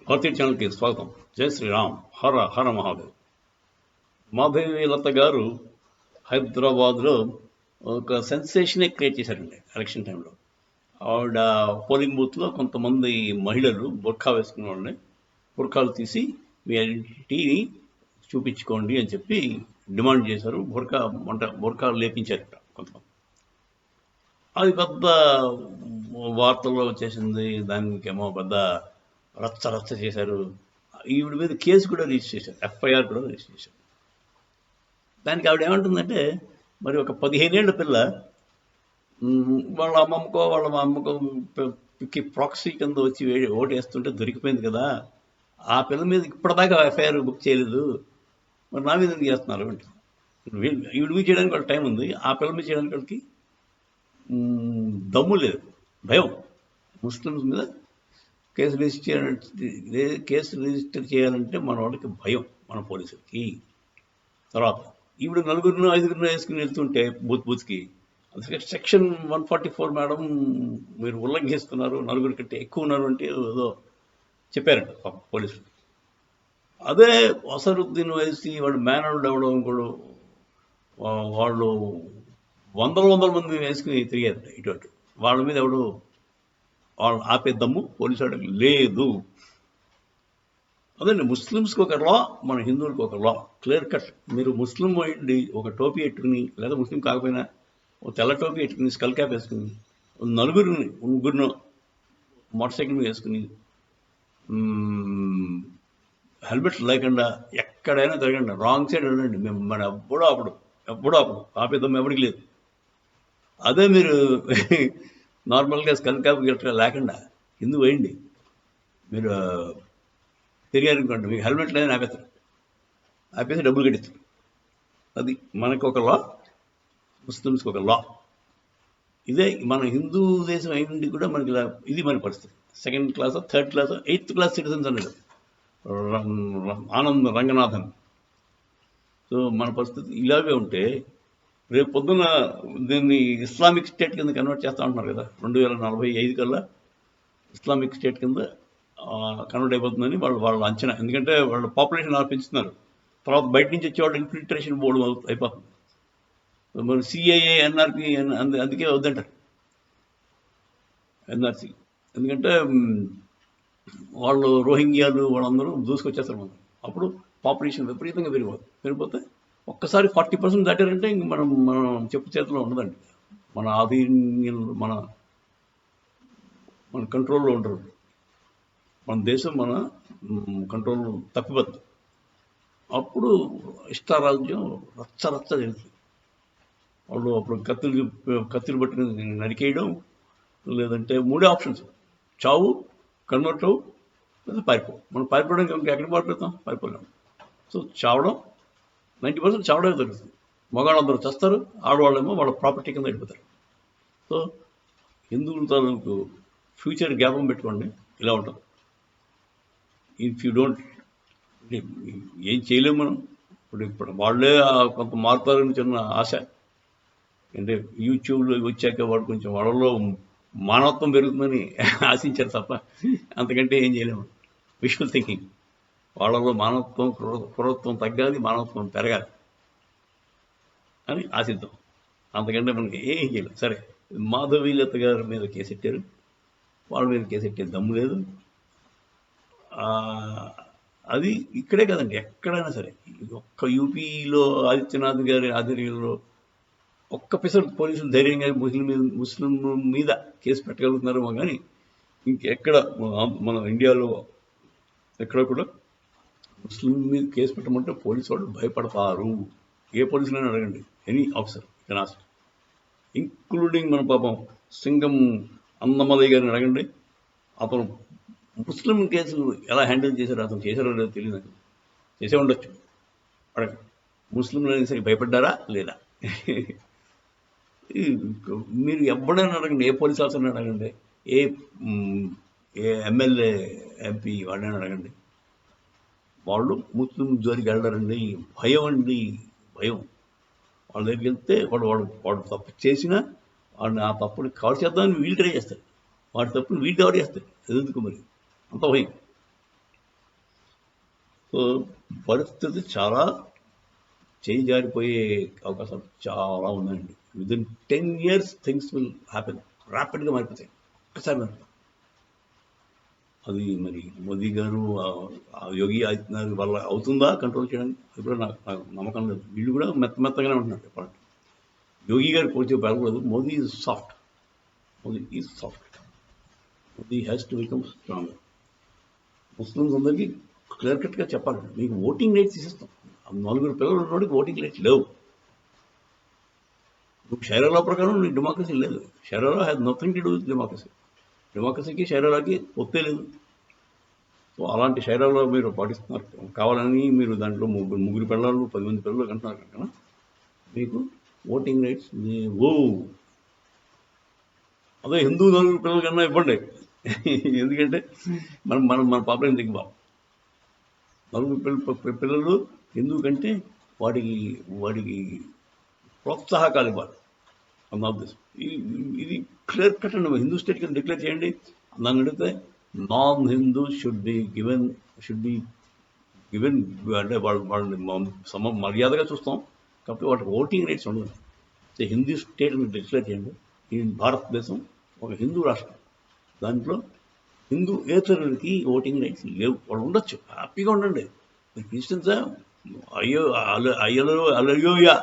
భారతీయ ఛానల్కి స్వాగతం. జై శ్రీరామ్. హర హర మహాదేవ్. మాధవి లత గారు హైదరాబాద్లో ఒక సెన్సేషనే క్రియేట్ చేశారండి ఎలక్షన్ టైంలో. ఆవిడ పోలింగ్ బూత్లో కొంతమంది మహిళలు బుర్ఖా వేసుకున్న వాళ్ళని బుర్ఖాలు తీసి మీ ఐడెంటిటీని చూపించుకోండి అని చెప్పి డిమాండ్ చేశారు. బుర్ఖాలు లేపించారట కొంతమంది. అది పెద్ద వార్తల్లో వచ్చేసింది. దానికేమో పెద్ద రచ్చ చేశారు. ఈవిడ మీద కేసు కూడా రిజిస్టర్ చేశారు, ఎఫ్ఐఆర్ కూడా రిజిస్టర్ చేశారు. దానికి ఆవిడ ఏమంటుందంటే, మరి ఒక 15 ఏళ్ల పిల్ల వాళ్ళ అమ్మమ్మకో ప్రాక్సీ కింద వచ్చి ఓటు వేస్తుంటే దొరికిపోయింది కదా, ఆ పిల్ల మీద ఇప్పటిదాకా ఎఫ్ఐఆర్ బుక్ చేయలేదు, మరి నా మీద ఎందుకు చేస్తున్నారు అంటే, ఈవిడ మీద చేయడానికి వాళ్ళకి టైం ఉంది, ఆ పిల్ల మీద చేయడానికి వాళ్ళకి దమ్ము లేదు, భయం. ముస్లిమ్స్ మీద కేసు రిజిస్టర్ చేయాలంటే మన వాళ్ళకి భయం, మన పోలీసులకి. తర్వాత ఈవిడ 4-5 వేసుకుని వెళ్తుంటే బూత్కి సెక్షన్ 144 మేడం మీరు ఉల్లంఘిస్తున్నారు, 4 కంటే ఎక్కువ ఉన్నారు అంటే ఏదో చెప్పారంట పోలీసులు. అదే అసరుద్దీన్ వేసి వాడు మేనల్డ్ అవ్వడం కూడా వాళ్ళు వందల మంది వేసుకుని తిరిగారు ఇటువంటి. వాళ్ళ మీద ఎవడు వాళ్ళు ఆపే దమ్ము పోలీసు వాళ్ళకి లేదు. అదండి, ముస్లిమ్స్కి ఒక లా, మన హిందువులకి ఒక లా, క్లియర్ కట్. మీరు ముస్లిం అయ్యండి, ఒక టోపీ పెట్టుకుని, లేదా ముస్లిం కాకపోయినా ఒక తెల్ల టోపీ పెట్టుకుని, స్కల్ క్యాప్ వేసుకుని, ముగ్గురిని మోటార్ సైకిల్ మీద వేసుకుని, హెల్మెట్ లేకుండా ఎక్కడైనా తిరగండి, రాంగ్ సైడ్ వెళ్ళండి, మేము మన ఎప్పుడో అప్పుడు ఆపేద్దాం, ఎవరికి లేదు. అదే మీరు నార్మల్గా స్కల్ క్యాప్ లేకుండా హిందూ వేయండి, మీరు తిరిగారు అనుకోండి, మీకు హెల్మెట్ లేదని ఆపేసి డబ్బులు కట్టిస్తారు. అది మనకు ఒక లా, ముస్లిమ్స్కి ఒక లా. ఇదే మన హిందూ దేశం అయింది కూడా మనకి ఇది మన పరిస్థితి. 2nd class, 3rd class, 8th class citizens అన్నాడు ఆనంద్ రంగనాథన్. సో మన పరిస్థితి ఇలాగే ఉంటే రేపు పొద్దున్న దీన్ని ఇస్లామిక్ స్టేట్ కింద కన్వర్ట్ చేస్తూ ఉంటున్నారు కదా, 2045 కల్లా ఇస్లామిక్ స్టేట్ కింద కన్వర్ట్ అయిపోతుందని వాళ్ళ అంచనా. ఎందుకంటే వాళ్ళ పాపులేషన్ పెంచుతున్నారు, తర్వాత బయట నుంచి వచ్చేవాళ్ళు ఇన్ఫిల్ట్రేషన్ బోర్డు అయిపోతుంది. మరి సిఐఏ, ఎన్ఆర్పి అందుకే వద్దంటారు ఎన్ఆర్సి. ఎందుకంటే వాళ్ళు రోహింగ్యాలు వాళ్ళందరూ దూసుకొచ్చేస్తారు మనం. అప్పుడు పాపులేషన్ విపరీతంగా పెరిగిపోతే ఒక్కసారి 40% దాటారంటే ఇంక మనం చెప్పు చేతిలో ఉండదండి. మన ఆధీనంలో మన కంట్రోల్లో ఉండరు. మన దేశం మన కంట్రోల్ తప్పిపోద్ది. అప్పుడు ఇష్టారాజ్యం రచ్చ జరుగుతుంది. వాళ్ళు అప్పుడు కత్తులు పట్టుకుని నరికేయడం, లేదంటే 3 ఆప్షన్స్: చావు, కన్వర్ట్ అవ్వు, లేదా పారిపో. మనం పారిపోవడానికి ఎక్కడికి పారిపోలేము. సో చావడం 90% చావడమే జరుగుతుంది. మగాళ్ళందరూ చేస్తారు, ఆడవాళ్ళేమో వాళ్ళ ప్రాపర్టీ కింద వెళ్ళిపోతారు. సో హిందువుల తాలూకు ఫ్యూచర్ జ్ఞాపకం పెట్టుకోండి, ఇలా ఉంటుంది. ఇఫ్ యూ డోంట్, ఏం చేయలేము మనం. ఇప్పుడు వాళ్ళే కొంత మారుతారని చిన్న ఆశ. అంటే యూట్యూబ్లో వచ్చాక వాడు కొంచెం వాళ్ళలో మానవత్వం పెరుగుతుందని ఆశించారు తప్ప అంతకంటే ఏం చేయలేము. Wishful thinking. వాళ్ళలో మానవత్వం, క్రూరత్వం తగ్గాలి, మానవత్వం పెరగాలి అని ఆశిద్దాం. అంతకంటే మనకి ఏం చేయలేం. సరే, మాధవి లత గారి మీద కేసెట్టారు, వాళ్ళ మీద కేసెట్టే దమ్ము లేదు. అది ఇక్కడే కదండి, ఎక్కడైనా సరే. ఒక్క యూపీలో ఆదిత్యనాథ్ గారి ఆధ్వర్యంలో ఒక్క పిసర్ పోలీసులు ధైర్యంగా ముస్లిం మీద కేసు పెట్టగలుగుతున్నారేమో కానీ ఇంకెక్కడ మన ఇండియాలో ఎక్కడ కూడా ముస్లిం మీద కేసు పెట్టమంటే పోలీసు వాళ్ళు భయపడతారు. ఏ పోలీసులైనా అడగండి, any officer can ask, including మన పాపం సింగం అన్నమలయ్య గారిని అడగండి. అతను ముస్లిం కేసులు ఎలా హ్యాండిల్ చేశారో, అతను చేశారో లేదో తెలియదు, చేసే ఉండొచ్చు, అడగండి. ముస్లింలు సరే భయపడ్డారా లేదా మీరు ఎవడైనా అడగండి, ఏ పోలీస్ ఆఫీసర్ని అడగండి, ఏ ఎమ్మెల్యే ఎంపీ వాళ్ళని అడగండి, వాళ్ళు ముస్లిం జోలికి వెళ్ళారండి. భయం అండి, భయం. వాళ్ళ దగ్గరికి వెళ్తే వాడు తప్పు చేసినా వాడిని ఆ తప్పుని కవర్ చేద్దామని వీళ్ళు ట్రై చేస్తారు, వాడి తప్పుని వీళ్ళు కవర్ చేస్తారు. ఎందుకు మరి అంత భయం? సో పరిస్థితి చాలా చేయి జారిపోయే అవకాశాలు చాలా ఉన్నాయండి. Within 10 years things will happen, ర్యాపిడ్గా మారిపోతాయి ఒక్కసారి మారిపోతాయి. అది మరి మోదీ గారు, యోగి ఆదిత్యనాథ్ వల్ల అవుతుందా కంట్రోల్ చేయడానికి? అది కూడా నాకు నమ్మకం లేదు. వీళ్ళు కూడా మెత్తగానే ఉంటున్నారు చెప్పాలంటే. యోగి గారు కొంచెం పెరగలేదు. Modi is soft. Modi has to become strong. Muslims అందరికీ క్లియర్ కట్గా చెప్పాలి, మీకు ఓటింగ్ రైట్స్ ఇస్తాం. 4 పిల్లలు ఉన్నవాడికి ఓటింగ్ రైట్స్ లేవు. షైరాలా ప్రకారం నీకు డెమోక్రసీ లేదు. Sharia law has nothing to do with democracy. డెమోక్రసీకి షైరాలాకి ఒత్తే లేదు. సో అలాంటి షైరాలో మీరు పాటిస్తున్నారు. కావాలని మీరు దాంట్లో ముగ్గురు పిల్లలు 10 మంది పిల్లలు కంటున్నారు కనుక మీకు ఓటింగ్ రైట్స్ లేవు. అదే హిందూ 4 పిల్లల కన్నా ఇవ్వండి. ఎందుకంటే మన పాపులేషన్ దిగ్బాం. 4 పిల్లలు హిందూ కంటే వాడికి ప్రోత్సాహకాలు ఇవ్వాలి అన్న ఉద్దేశం. ఇది క్లియర్ కట్ అండి. హిందూ స్టేట్ కింద డిక్లేర్ చేయండి. నన్ను అడిగితే non Hindu should be given అంటే వాళ్ళని మర్యాదగా చూస్తాం కాబట్టి వాటికి ఓటింగ్ రైట్స్ ఉండదు. హిందూ స్టేట్ డిక్లేర్ చేయండి. ఈ భారతదేశం ఒక హిందూ రాష్ట్రం, దాంట్లో హిందూయేతరులకి ఓటింగ్ రైట్స్ లేవు. వాళ్ళు ఉండొచ్చు, హ్యాపీగా ఉండండి. క్రిస్టియన్సా అయ్యలోయా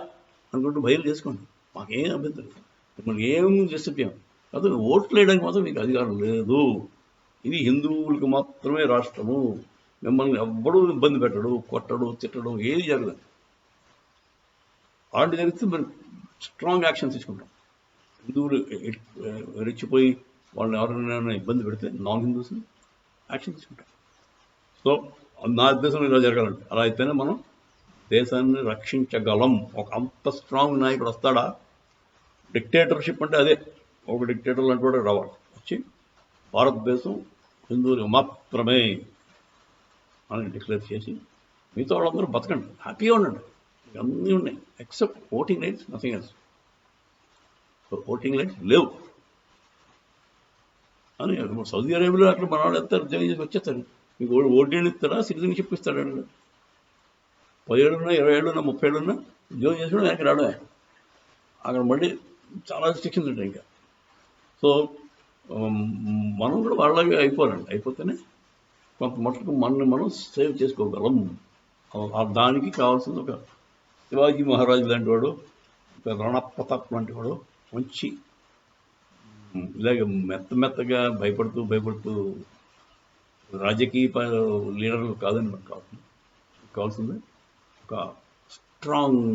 అనుకుంటూ బయలు చేసుకోండి, మాకేం అభ్యంతరం. మిమ్మల్ని ఏం చేస్తున్నాం కాదు, ఓట్లు వేయడానికి మాత్రం మీకు అధికారం లేదు. ఇది హిందువులకు మాత్రమే రాష్ట్రము. మిమ్మల్ని ఎవ్వడూ ఇబ్బంది పెట్టడు, కొట్టడు, తిట్టడు, ఏది జరగదు. అలాంటి జరిగితే మరి స్ట్రాంగ్ యాక్షన్ తీసుకుంటాం. హిందువులు రెచ్చిపోయి వాళ్ళని ఎవరైనా ఇబ్బంది పెడితే నాన్ హిందూస్ని యాక్షన్ తీసుకుంటాం. సో నా ఉద్దేశం ఇలా జరగాలంటే, అలా అయితేనే మనం దేశాన్ని రక్షించగలం. ఒక అంత స్ట్రాంగ్ నాయకుడు వస్తాడా? డిక్టేటర్షిప్ అంటే అదే, ఒక డిక్టేటర్ లాంటి వాడు రావాలి, వచ్చి భారతదేశం హిందువులకు మాత్రమే అని డిక్లేర్ చేసి మిగతా వాళ్ళందరూ బతకండి, హ్యాపీగా ఉండండి. అన్నీ ఉన్నాయి except voting rights, nothing else. Voting rights లేవు అని సౌదీ అరేబియాలో అక్కడ మన వాళ్ళు ఎంత ఉద్యోగం చేసి వచ్చేస్తారు. మీకు ఓటింగ్ ఇస్తారా, సిటిజన్షిప్ ఇస్తాడండి. 10 ఏళ్ళున్నా, 20 ఏళ్ళున్నా, 30 ఏళ్ళున్నా ఉద్యోగం చేసి కూడా వెనక్కి రావడమే. అక్కడ మళ్ళీ చాలా రిస్ట్రిక్షన్స్ ఉంటాయి ఇంకా. సో మనం కూడా వాళ్ళగా అయిపోవాలండి. అయిపోతేనే కొంత మటుకు మనల్ని మనం సేవ్ చేసుకోగలం. దానికి కావాల్సింది ఒక శివాజీ మహారాజు లాంటి వాడు, ఒక రాణా ప్రతాప్ లాంటి వాడు, మంచి ఇలాగ మెత్తగా భయపడుతూ రాజకీయ లీడర్లు కాదని మనకు కావాల్సింది ఒక స్ట్రాంగ్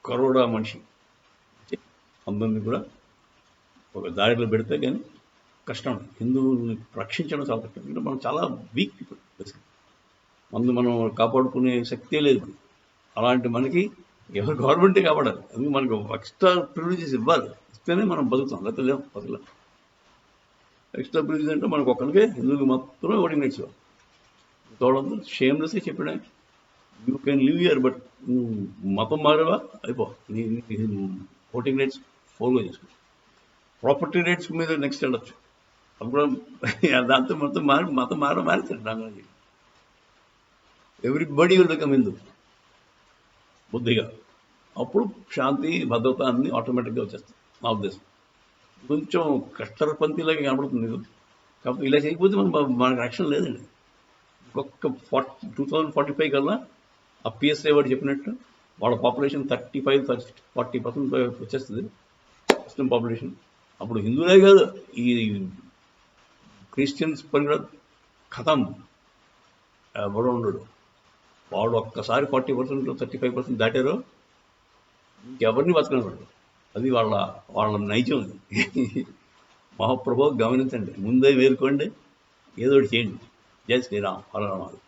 కరోడా మనిషి. అందరినీ కూడా ఒక దారిలో పెడితే కానీ కష్టం. హిందువుల్ని రక్షించడం చాలా కష్టం. ఎందుకంటే మనం చాలా వీక్ పీపుల్, మనం కాపాడుకునే శక్తే లేదు. అలాంటి మనకి ఎవరు గవర్నమెంటే కాపాడాలి. అందుకు మనకు ఎక్స్ట్రా ప్రివిలేజెస్ ఇవ్వాలి, ఇస్తేనే మనం బతుకుతాం, లేకపోతే లేవు బతుకులా. ఎక్స్ట్రా ప్రివిలేజెస్ అంటే మనకు ఒక్కరికే హిందువులకు మాత్రమే ఓటింగ్ రైట్స్ ఇవ్వాలి. తోడంతా షేమ్లెస్గా చెప్పినా you can live here, but మతం మారేవా అయిపో, నీ ఓటింగ్ రైట్స్ ఫోన్లో చేసుకో. ప్రాపర్టీ రైట్స్ మీద నెక్స్ట్ వెళ్ళొచ్చు. అప్పుడు దాంతో మతం మారుతాడు రాంగాజీ. ఎవ్రీబడి విల్ బికమ్ హిందూ బుద్ధిగా. అప్పుడు శాంతి, భద్రత అన్నీ ఆటోమేటిక్గా వచ్చేస్తాయి. నా ఉద్దేశం కొంచెం కష్టపంతిలాగా కనబడుతుంది ఇది. కాకపోతే ఇలా చేయకపోతే మనకు యాక్షన్ లేదండి. ఇంకొక 2045 కల్లా ఆ పిఎస్ఐ వాడు చెప్పినట్టు వాళ్ళ పాపులేషన్ 35-40% వచ్చేస్తుంది, ముస్లిం పాపులేషన్. అప్పుడు హిందువులే కాదు, ఈ క్రిస్టియన్స్ పని కూడా ఖతం, ఎవడో ఉండడు. వాళ్ళు ఒక్కసారి 40%, 35% దాటారో ఇంకెవరిని బతకనివ్వడు. అది వాళ్ళ నైజం. మహాప్రభు గమనించండి, ముందే వేరుకోండి, ఏదో ఒకటి చేయండి. జై శ్రీరామ్, హర రామాలు.